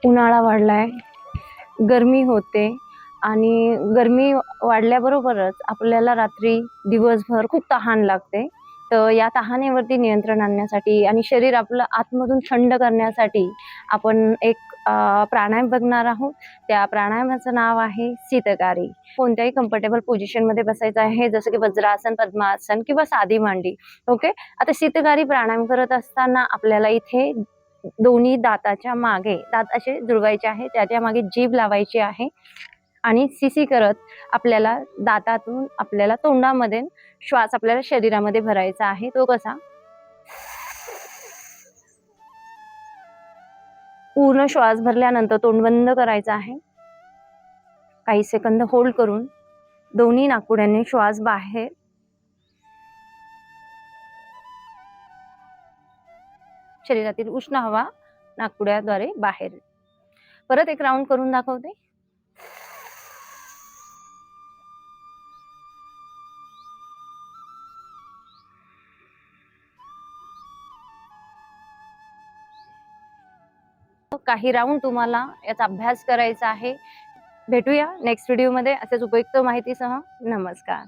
उन्हाळा वाढलाय, गरमी होते आणि गरमी वाढल्याबरोबरच आपल्याला रात्री दिवसभर खूप तहान लागते. तर या तहानेवरती नियंत्रण आणण्यासाठी आणि शरीर आपलं आतमधून थंड करण्यासाठी आपण एक प्राणायाम बघणार आहोत. त्या प्राणायामाचं नाव आहे शीतकारी. कोणत्याही कम्फर्टेबल पोझिशनमध्ये बसायचं आहे, जसं की वज्रासन, पद्मासन किंवा साधी मांडी. ओके. आता शीतकारी प्राणायाम करत असताना आपल्याला इथे दोन्ही दाताच्या मागे दात असे जुळवायचे आहे, त्याच्या मागे जीभ लावायची आहे आणि सिसी करत आपल्याला दातातून आपल्याला तोंडामध्ये श्वास आपल्याला शरीरामध्ये भरायचा आहे. तो कसा? पूर्ण श्वास भरल्यानंतर तोंड बंद करायचं आहे. काही सेकंद होल्ड करून दोन्ही नाकपुड्यांनी श्वास बाहेर, शरीरातील उष्ण हवा नाकपुड्याद्वारे बाहेर. परत एक राऊंड करून दाखवते. काही राऊंड तुम्हाला याचा अभ्यास करायचा आहे. भेटूया नेक्स्ट व्हिडिओमध्ये असेच उपयुक्त माहितीसह. नमस्कार.